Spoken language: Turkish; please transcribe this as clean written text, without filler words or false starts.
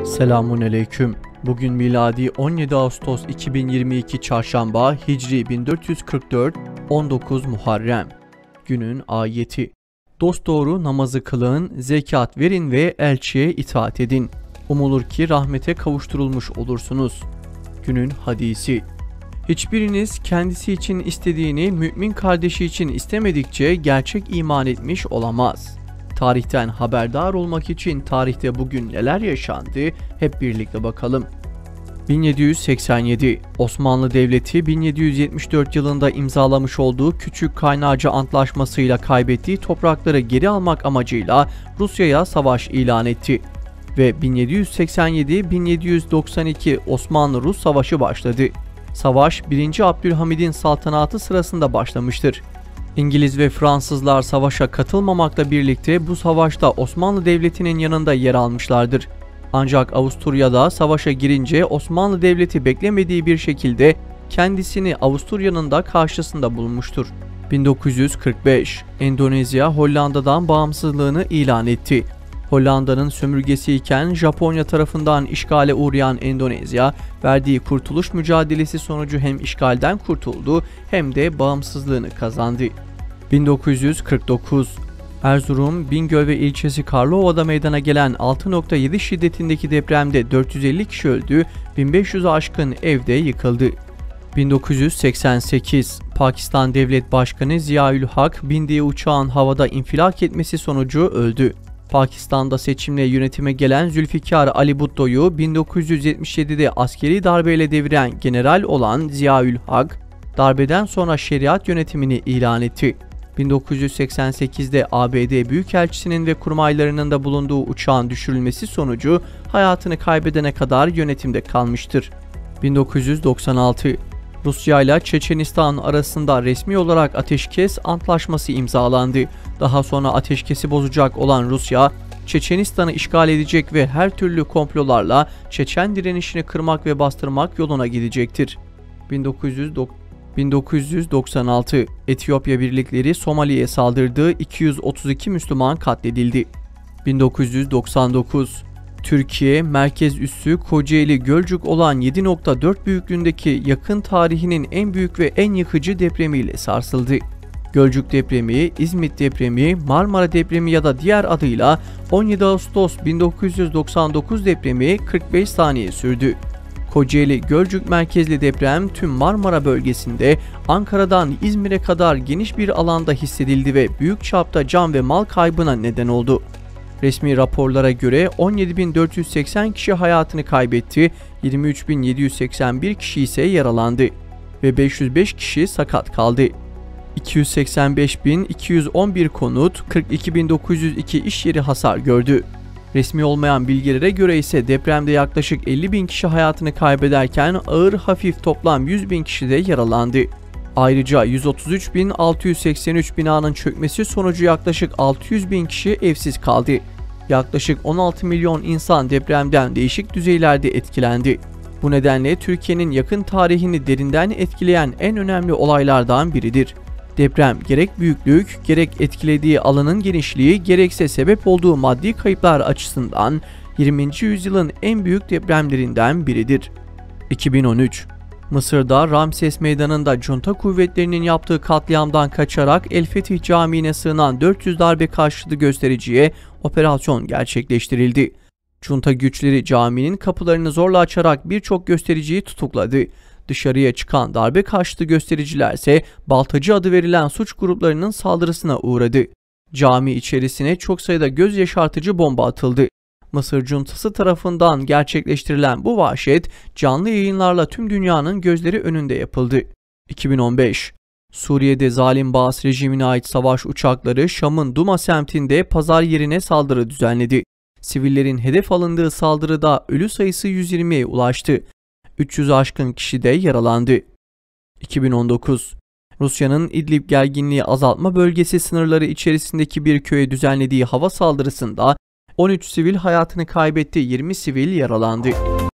Selamunaleyküm. Bugün miladi 17 Ağustos 2022 Çarşamba, Hicri 1444, 19 Muharrem. Günün ayeti. Dosdoğru namazı kılın, zekat verin ve elçiye itaat edin. Umulur ki rahmete kavuşturulmuş olursunuz. Günün hadisi. Hiçbiriniz kendisi için istediğini mümin kardeşi için istemedikçe gerçek iman etmiş olamaz. Tarihten haberdar olmak için tarihte bugün neler yaşandı hep birlikte bakalım. 1787 Osmanlı Devleti 1774 yılında imzalamış olduğu Küçük Kaynarca Antlaşması'yla kaybettiği toprakları geri almak amacıyla Rusya'ya savaş ilan etti. Ve 1787-1792 Osmanlı-Rus Savaşı başladı. Savaş 1. Abdülhamid'in saltanatı sırasında başlamıştır. İngiliz ve Fransızlar savaşa katılmamakla birlikte bu savaşta Osmanlı Devleti'nin yanında yer almışlardır. Ancak Avusturya'da savaşa girince Osmanlı Devleti beklemediği bir şekilde kendisini Avusturya'nın da karşısında bulmuştur. 1945 Endonezya Hollanda'dan bağımsızlığını ilan etti. Hollanda'nın sömürgesiyken Japonya tarafından işgale uğrayan Endonezya, verdiği kurtuluş mücadelesi sonucu hem işgalden kurtuldu hem de bağımsızlığını kazandı. 1949 Erzurum, Bingöl ve ilçesi Karlova'da meydana gelen 6.7 şiddetindeki depremde 450 kişi öldü, 1500'ü aşkın evde yıkıldı. 1988 Pakistan Devlet Başkanı Ziaül Hak, bindiği uçağın havada infilak etmesi sonucu öldü. Pakistan'da seçimle yönetime gelen Zülfikar Ali Bhutto'yu 1977'de askeri darbeyle deviren general olan Ziaül Hak, darbeden sonra şeriat yönetimini ilan etti. 1988'de ABD Büyükelçisi'nin ve kurmaylarının da bulunduğu uçağın düşürülmesi sonucu hayatını kaybedene kadar yönetimde kalmıştır. 1996 Rusya ile Çeçenistan arasında resmi olarak ateşkes antlaşması imzalandı. Daha sonra ateşkesi bozacak olan Rusya, Çeçenistan'ı işgal edecek ve her türlü komplolarla Çeçen direnişini kırmak ve bastırmak yoluna gidecektir. 1996 Etiyopya birlikleri Somali'ye saldırdı, 232 Müslüman katledildi. 1999 Türkiye, merkez üssü Kocaeli Gölcük olan 7.4 büyüklüğündeki yakın tarihinin en büyük ve en yıkıcı depremiyle sarsıldı. Gölcük depremi, İzmit depremi, Marmara depremi ya da diğer adıyla 17 Ağustos 1999 depremi 45 saniye sürdü. Kocaeli Gölcük merkezli deprem tüm Marmara bölgesinde Ankara'dan İzmir'e kadar geniş bir alanda hissedildi ve büyük çapta can ve mal kaybına neden oldu. Resmi raporlara göre 17.480 kişi hayatını kaybetti, 23.781 kişi ise yaralandı ve 505 kişi sakat kaldı. 285.211 konut, 42.902 iş yeri hasar gördü. Resmi olmayan bilgilere göre ise depremde yaklaşık 50.000 kişi hayatını kaybederken ağır hafif toplam 100.000 kişi de yaralandı. Ayrıca 133.683 binanın çökmesi sonucu yaklaşık 600.000 kişi evsiz kaldı. Yaklaşık 16 milyon insan depremden değişik düzeylerde etkilendi. Bu nedenle Türkiye'nin yakın tarihini derinden etkileyen en önemli olaylardan biridir. Deprem gerek büyüklük, gerek etkilediği alanın genişliği, gerekse sebep olduğu maddi kayıplar açısından 20. yüzyılın en büyük depremlerinden biridir. 2013 Mısır'da Ramses Meydanı'nda junta kuvvetlerinin yaptığı katliamdan kaçarak El Fetih Camii'ne sığınan 400 darbe karşıtı göstericiye operasyon gerçekleştirildi. Junta güçleri caminin kapılarını zorla açarak birçok göstericiyi tutukladı. Dışarıya çıkan darbe karşıtı göstericiler ise Baltacı adı verilen suç gruplarının saldırısına uğradı. Cami içerisine çok sayıda göz yaşartıcı bomba atıldı. Mısır cuntası tarafından gerçekleştirilen bu vahşet canlı yayınlarla tüm dünyanın gözleri önünde yapıldı. 2015 Suriye'de zalim Baas rejimine ait savaş uçakları Şam'ın Duma semtinde pazar yerine saldırı düzenledi. Sivillerin hedef alındığı saldırıda ölü sayısı 120'ye ulaştı. 300 aşkın kişi de yaralandı. 2019 Rusya'nın İdlib gerginliği azaltma bölgesi sınırları içerisindeki bir köye düzenlediği hava saldırısında 13 sivil hayatını kaybetti, 20 sivil yaralandı.